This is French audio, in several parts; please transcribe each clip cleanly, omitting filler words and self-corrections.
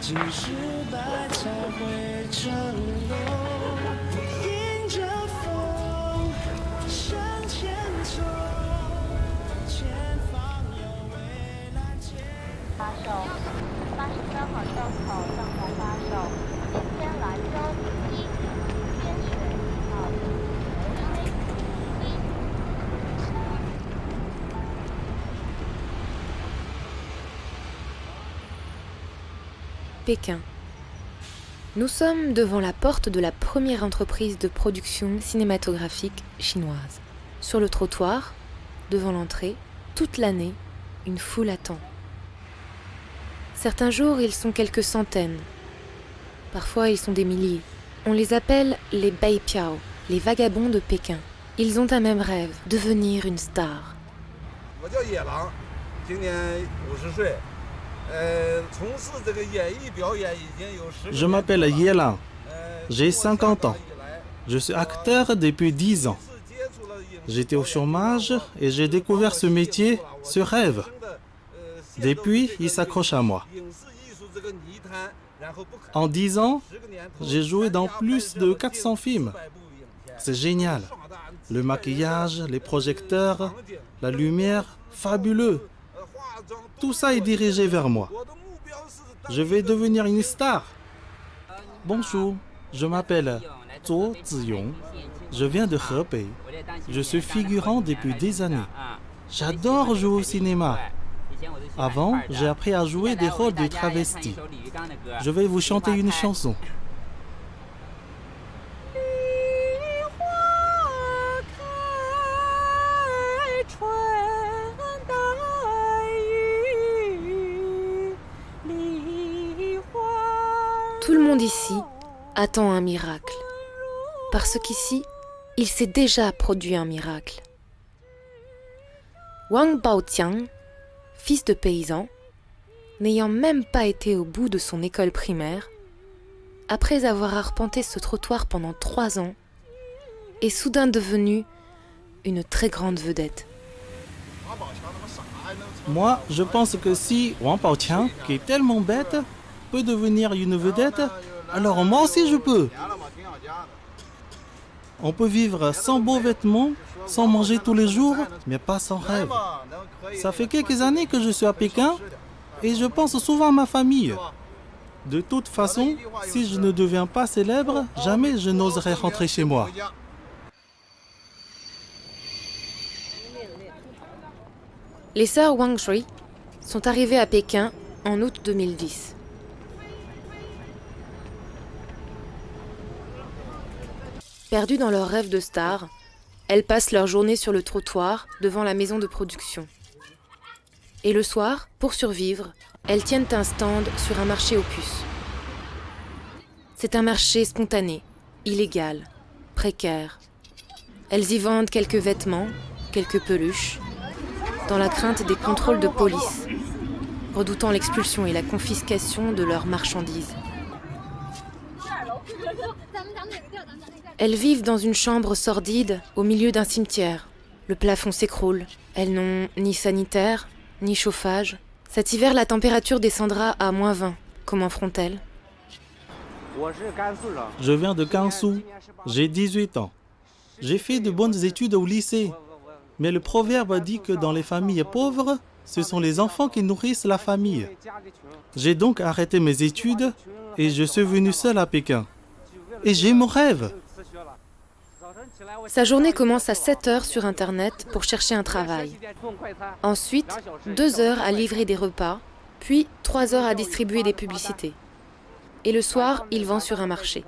即使败才会成功，迎着风向前走，前方有未来前。发售83号站口上红发售，今天兰州1天水1号流水Pékin. Nous sommes devant la porte de la première entreprise de production cinématographique chinoise. Sur le trottoir, devant l'entrée, toute l'année, une foule attend. Certains jours, ils sont quelques centaines. Parfois, ils sont des milliers. On les appelle les Beipiao, les vagabonds de Pékin. Ils ont un même rêve, devenir une star. Je m'appelle Yelan, j'ai 50 ans. Je suis acteur depuis 10 ans. J'étais au chômage et j'ai découvert ce métier, ce rêve. Depuis, il s'accroche à moi. En 10 ans, j'ai joué dans plus de 400 films. C'est génial. Le maquillage, les projecteurs, la lumière, fabuleux. Tout ça est dirigé vers moi. Je vais devenir une star. Bonjour, je m'appelle Zhou Ziyong. Je viens de Hebei. Je suis figurant depuis des années. J'adore jouer au cinéma. Avant, j'ai appris à jouer des rôles de travestis. Je vais vous chanter une chanson. Tout le monde ici attend un miracle. Parce qu'ici, il s'est déjà produit un miracle. Wang Baotiang, fils de paysan, n'ayant même pas été au bout de son école primaire, après avoir arpenté ce trottoir pendant 3 ans, est soudain devenu une très grande vedette. Moi, je pense que si Wang Baotiang, qui est tellement bête, peut devenir une vedette, alors moi aussi je peux. On peut vivre sans beaux vêtements, sans manger tous les jours, mais pas sans rêve. Ça fait quelques années que je suis à Pékin et je pense souvent à ma famille. De toute façon, si je ne deviens pas célèbre, jamais je n'oserais rentrer chez moi. Les sœurs Wang Shui sont arrivées à Pékin en août 2010. Perdues dans leur rêve de star, elles passent leur journée sur le trottoir devant la maison de production. Et le soir, pour survivre, elles tiennent un stand sur un marché aux puces. C'est un marché spontané, illégal, précaire. Elles y vendent quelques vêtements, quelques peluches, dans la crainte des contrôles de police, redoutant l'expulsion et la confiscation de leurs marchandises. Elles vivent dans une chambre sordide au milieu d'un cimetière. Le plafond s'écroule. Elles n'ont ni sanitaire, ni chauffage. Cet hiver, la température descendra à -20. Comment feront-elles ? Je viens de Gansu. J'ai 18 ans. J'ai fait de bonnes études au lycée. Mais le proverbe dit que dans les familles pauvres, ce sont les enfants qui nourrissent la famille. J'ai donc arrêté mes études et je suis venu seul à Pékin. Et j'ai mon rêve. Sa journée commence à 7 heures sur Internet pour chercher un travail. Ensuite, 2 heures à livrer des repas, puis 3 heures à distribuer des publicités. Et le soir, il vend sur un marché.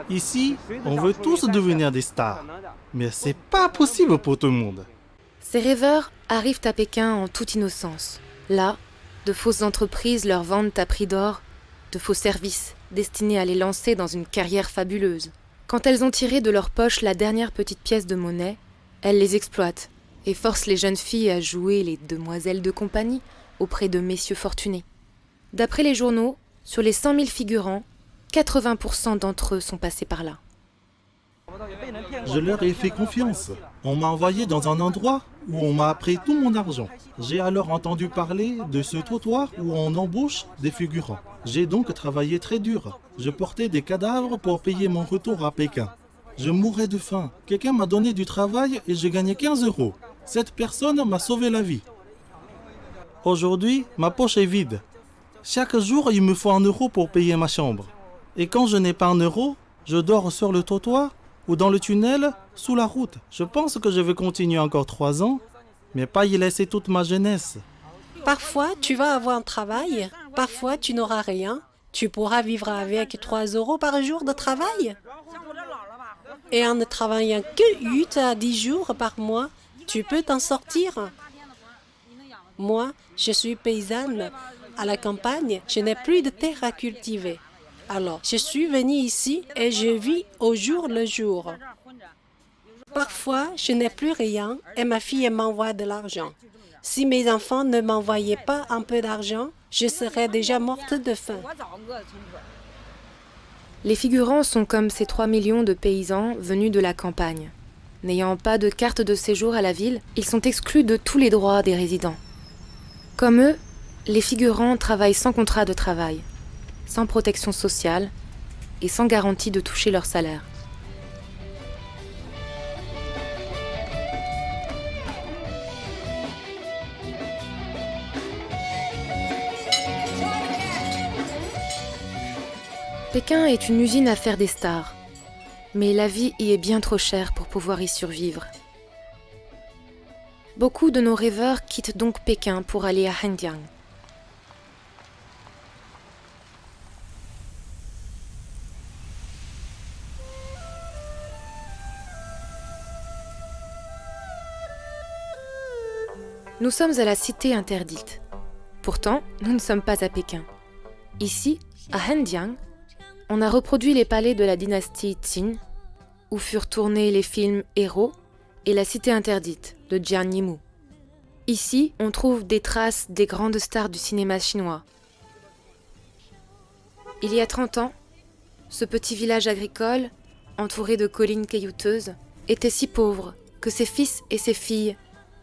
Ici, on veut tous devenir des stars. Mais c'est pas possible pour tout le monde. Ces rêveurs arrivent à Pékin en toute innocence. Là, de fausses entreprises leur vendent à prix d'or de faux services destinés à les lancer dans une carrière fabuleuse. Quand elles ont tiré de leur poche la dernière petite pièce de monnaie, elles les exploitent et forcent les jeunes filles à jouer les demoiselles de compagnie auprès de messieurs fortunés. D'après les journaux, sur les 100 000 figurants, 80% d'entre eux sont passés par là. Je leur ai fait confiance. On m'a envoyé dans un endroit où on m'a pris tout mon argent. J'ai alors entendu parler de ce trottoir où on embauche des figurants. J'ai donc travaillé très dur. Je portais des cadavres pour payer mon retour à Pékin. Je mourais de faim. Quelqu'un m'a donné du travail et j'ai gagné 15 €. Cette personne m'a sauvé la vie. Aujourd'hui, ma poche est vide. Chaque jour, il me faut 1 € pour payer ma chambre. Et quand je n'ai pas 1 €, je dors sur le trottoir ou dans le tunnel, sous la route. Je pense que je vais continuer encore 3 ans, mais pas y laisser toute ma jeunesse. Parfois, tu vas avoir un travail, parfois, tu n'auras rien. Tu pourras vivre avec 3 € par jour de travail. Et en ne travaillant que 8 à 10 jours par mois, tu peux t'en sortir. Moi, je suis paysanne. À la campagne, je n'ai plus de terre à cultiver. Alors, je suis venue ici et je vis au jour le jour. Parfois, je n'ai plus rien et ma fille m'envoie de l'argent. Si mes enfants ne m'envoyaient pas un peu d'argent, je serais déjà morte de faim. Les figurants sont comme ces 3 millions de paysans venus de la campagne. N'ayant pas de carte de séjour à la ville, ils sont exclus de tous les droits des résidents. Comme eux, les figurants travaillent sans contrat de travail, sans protection sociale et sans garantie de toucher leur salaire. Pékin est une usine à faire des stars, mais la vie y est bien trop chère pour pouvoir y survivre. Beaucoup de nos rêveurs quittent donc Pékin pour aller à Hengdian. Nous sommes à la cité interdite. Pourtant, nous ne sommes pas à Pékin. Ici, à Hengdian, on a reproduit les palais de la dynastie Qin, où furent tournés les films Héros et La Cité interdite de Jiang Yimou. Ici, on trouve des traces des grandes stars du cinéma chinois. Il y a 30 ans, ce petit village agricole, entouré de collines caillouteuses, était si pauvre que ses fils et ses filles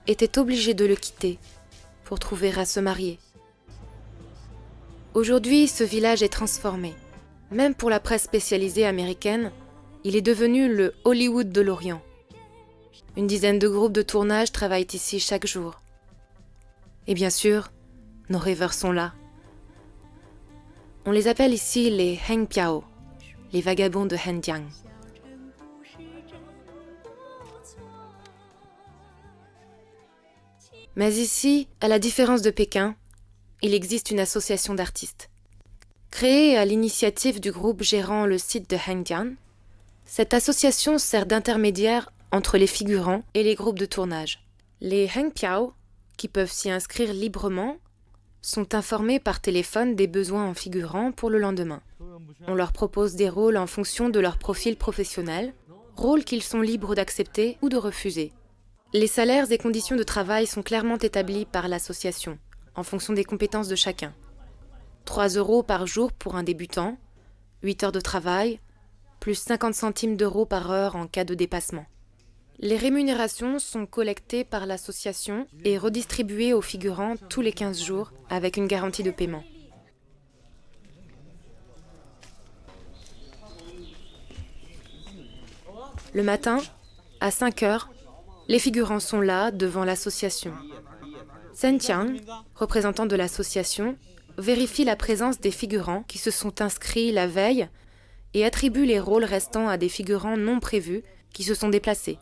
étaient obligés de le quitter pour trouver à se marier. Aujourd'hui, ce village est transformé. Même pour la presse spécialisée américaine, il est devenu le Hollywood de l'Orient. Une dizaine de groupes de tournage travaillent ici chaque jour. Et bien sûr, nos rêveurs sont là. On les appelle ici les Hengpiao, les vagabonds de Hengdian. Mais ici, à la différence de Pékin, il existe une association d'artistes. Créée à l'initiative du groupe gérant le site de Hengdian, cette association sert d'intermédiaire entre les figurants et les groupes de tournage. Les Hengpiao, qui peuvent s'y inscrire librement, sont informés par téléphone des besoins en figurants pour le lendemain. On leur propose des rôles en fonction de leur profil professionnel, rôles qu'ils sont libres d'accepter ou de refuser. Les salaires et conditions de travail sont clairement établis par l'association, en fonction des compétences de chacun. 3 € par jour pour un débutant, 8 heures de travail, plus 50 centimes d'euros par heure en cas de dépassement. Les rémunérations sont collectées par l'association et redistribuées aux figurants tous les 15 jours avec une garantie de paiement. Le matin, à 5 heures, les figurants sont là devant l'association. Sen Tiang, représentant de l'association, vérifie la présence des figurants qui se sont inscrits la veille et attribue les rôles restants à des figurants non prévus qui se sont déplacés.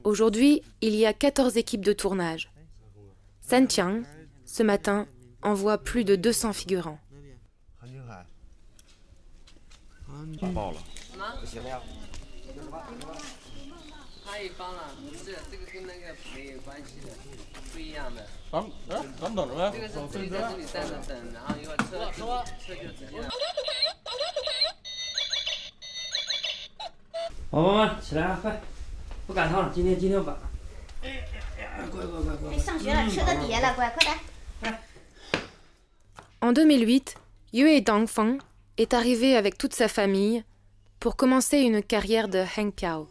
Aujourd'hui, il y a 14 équipes de tournage. Santiang, ce matin, envoie plus de 200 figurants. En 2008, Yue Dongfeng est arrivé avec toute sa famille pour commencer une carrière de Heng Piao.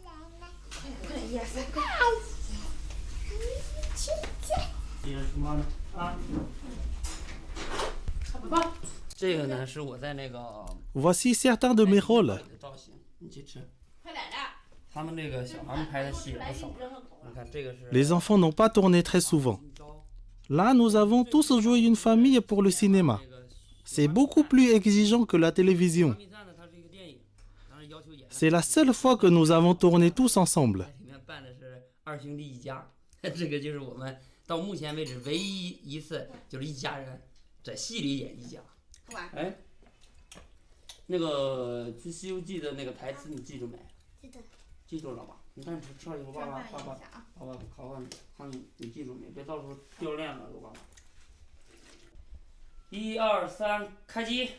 这个呢是我在那个 Voici certains de mes rôles. 造型，你去吃。他们这个小孩们拍的戏也不少，你看这个是。 Les enfants n'ont pas tourné très souvent. Là, nous avons tous joué une famille pour le cinéma. C'est beaucoup plus exigeant que la télévision. C'est la seule fois que nous avons tourné tous ensemble. 里面扮的是二兄弟一家，这个就是我们到目前为止唯一一次就是一家人在戏里演一家。哎，那个《西游记》的那个台词你记住没？记得。记住了吧？你看吃了以后，爸爸考考你，你记住没？别到时候掉链子了，我告诉你。1、2、3，开机。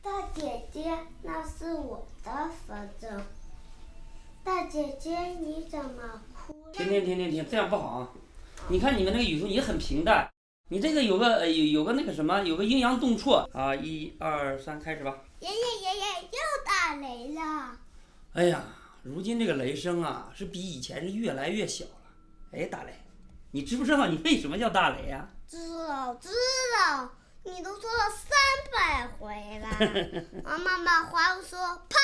大姐姐，那是我的风筝。大姐姐，你怎么哭了？停，这样不好啊！你看你们那个语速也很平淡，你这个有个那个什么，有个阴阳顿挫啊！1、2、3，开始吧。爷爷，又打雷了。哎呀，如今这个雷声啊，是比以前是越来越小了。哎，大雷，你知不知道你为什么叫大雷呀？知道。 你都说了300回了，妈妈还说啪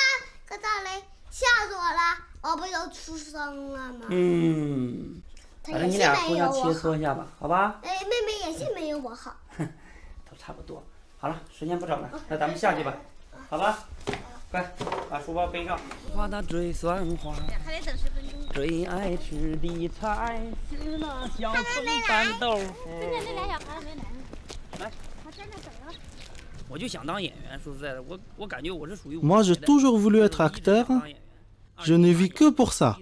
个大雷吓死我了，我不就出生了吗？反正你俩互相切磋一下吧，好吧？哎，妹妹也是没有我好。都差不多。好了，时间不早了，那咱们下去吧，好吧？快把书包背上。花那最酸花，还得等10分钟。最爱吃的菜是那小葱拌豆腐。今天这俩小孩没来呢。来。 我就想当演员，说实在的，我感觉我是属于。Moi, j'ai toujours voulu être acteur. Je ne vis que pour ça.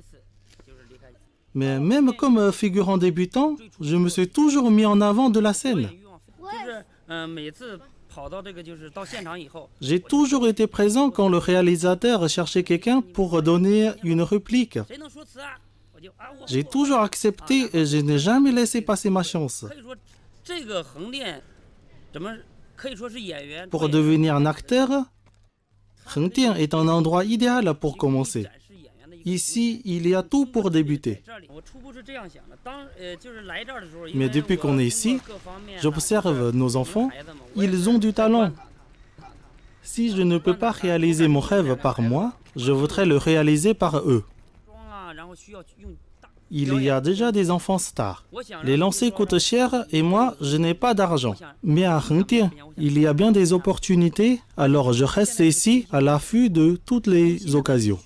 Mais même comme figurant débutant, je me suis toujours mis en avant de la scène. J'ai toujours été présent quand le réalisateur cherchait quelqu'un pour donner une réplique. J'ai toujours accepté et je n'ai jamais laissé passer ma chance. Pour devenir un acteur, Hengdian est un endroit idéal pour commencer. Ici, il y a tout pour débuter. Mais depuis qu'on est ici, j'observe nos enfants, ils ont du talent. Si je ne peux pas réaliser mon rêve par moi, je voudrais le réaliser par eux. Il y a déjà des enfants stars. Les lancers coûtent cher et moi, je n'ai pas d'argent. Mais à Hengdian, il y a bien des opportunités, alors je reste ici à l'affût de toutes les occasions.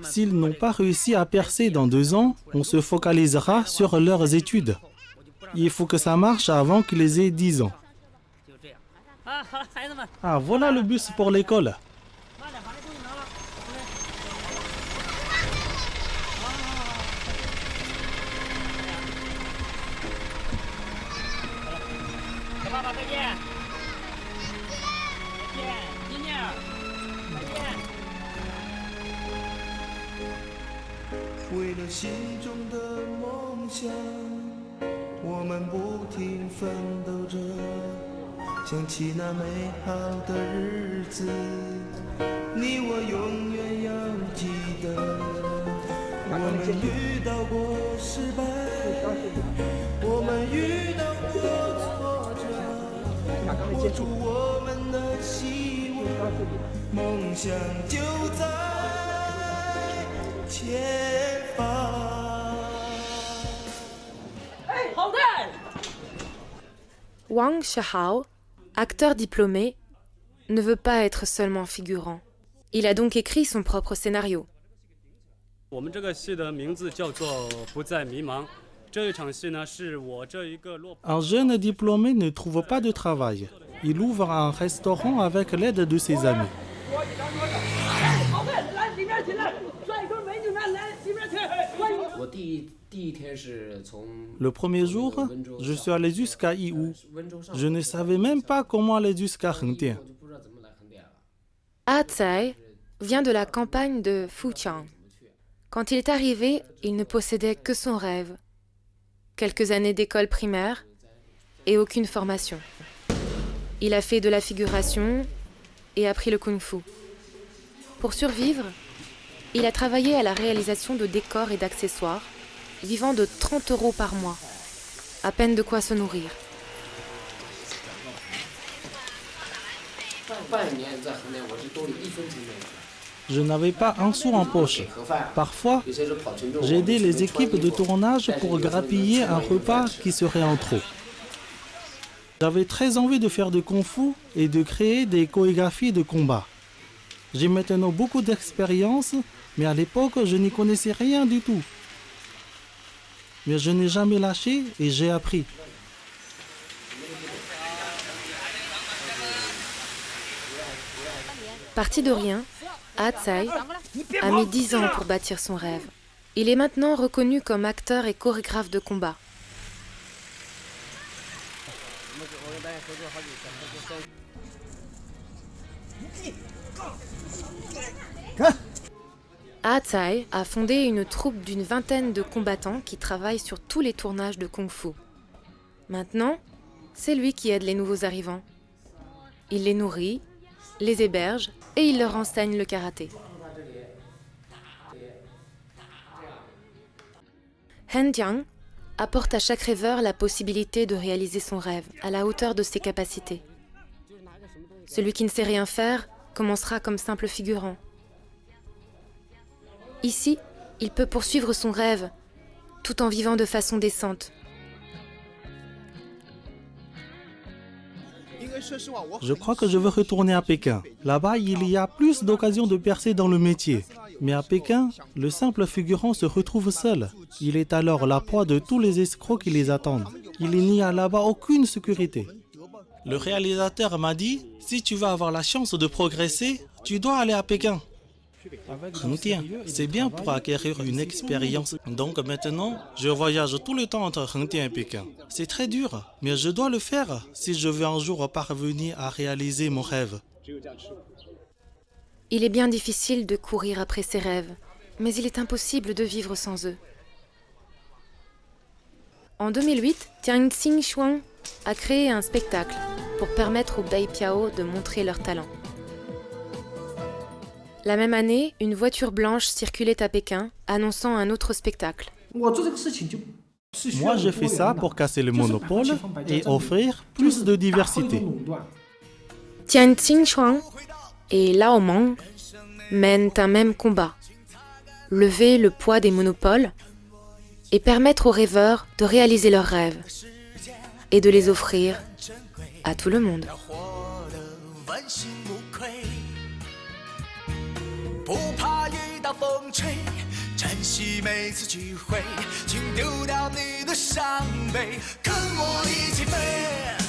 S'ils n'ont pas réussi à percer dans 2 ans, on se focalisera sur leurs études. Il faut que ça marche avant qu'ils aient 10 ans. Ah, voilà le bus pour l'école. 前方。 Wang Shihao, acteur diplômé, ne veut pas être seulement figurant. Il a donc écrit son propre scénario. 我们这个戏的名字叫做《不再迷茫》。这一场戏呢，是我这一个落。 Un jeune diplômé ne trouve pas de travail. Il ouvre un restaurant avec l'aide de ses amis. Le premier jour, je suis allé jusqu'à Yiwu. Je ne savais même pas comment aller jusqu'à Hengdian. Ah Tsai vient de la campagne de Fujian. Quand il est arrivé, il ne possédait que son rêve. Quelques années d'école primaire et aucune formation. Il a fait de la figuration et appris le kung-fu. Pour survivre, il a travaillé à la réalisation de décors et d'accessoires, vivant de 30 € par mois. À peine de quoi se nourrir. Je n'avais pas un sou en poche. Parfois, j'aidais les équipes de tournage pour grappiller un repas qui serait en trop. J'avais très envie de faire de kung-fu et de créer des chorégraphies de combat. J'ai maintenant beaucoup d'expérience, mais à l'époque, je n'y connaissais rien du tout. Mais je n'ai jamais lâché et j'ai appris. Parti de rien, Ah Tsai a mis 10 ans pour bâtir son rêve. Il est maintenant reconnu comme acteur et chorégraphe de combat. Ah Tsai a fondé une troupe d'une vingtaine de combattants qui travaillent sur tous les tournages de kung-fu. Maintenant, c'est lui qui aide les nouveaux arrivants. Il les nourrit, les héberge et il leur enseigne le karaté. Henjiang apporte à chaque rêveur la possibilité de réaliser son rêve à la hauteur de ses capacités. Celui qui ne sait rien faire commencera comme simple figurant. Ici, il peut poursuivre son rêve tout en vivant de façon décente. Je crois que je veux retourner à Pékin. Là-bas, il y a plus d'occasions de percer dans le métier. Mais à Pékin, le simple figurant se retrouve seul. Il est alors la proie de tous les escrocs qui les attendent. Il n'y a là-bas aucune sécurité. Le réalisateur m'a dit, si tu veux avoir la chance de progresser, tu dois aller à Pékin. Hengdian, c'est bien pour acquérir une expérience. Donc maintenant, je voyage tout le temps entre Hengdian et Pékin. C'est très dur, mais je dois le faire si je veux un jour parvenir à réaliser mon rêve. Il est bien difficile de courir après ses rêves, mais il est impossible de vivre sans eux. En 2008, Tian Xingchuan a créé un spectacle pour permettre aux Bai Piao de montrer leur talent. La même année, une voiture blanche circulait à Pékin, annonçant un autre spectacle. Moi, j'ai fait ça pour casser le monopole et offrir plus de diversité. Tian Xingchuan et Lao Meng mènent un même combat. Lever le poids des monopoles et permettre aux rêveurs de réaliser leurs rêves et de les offrir à tout le monde. 不怕一道风吹，珍惜每次机会，请丢掉你的伤悲，跟我一起飞。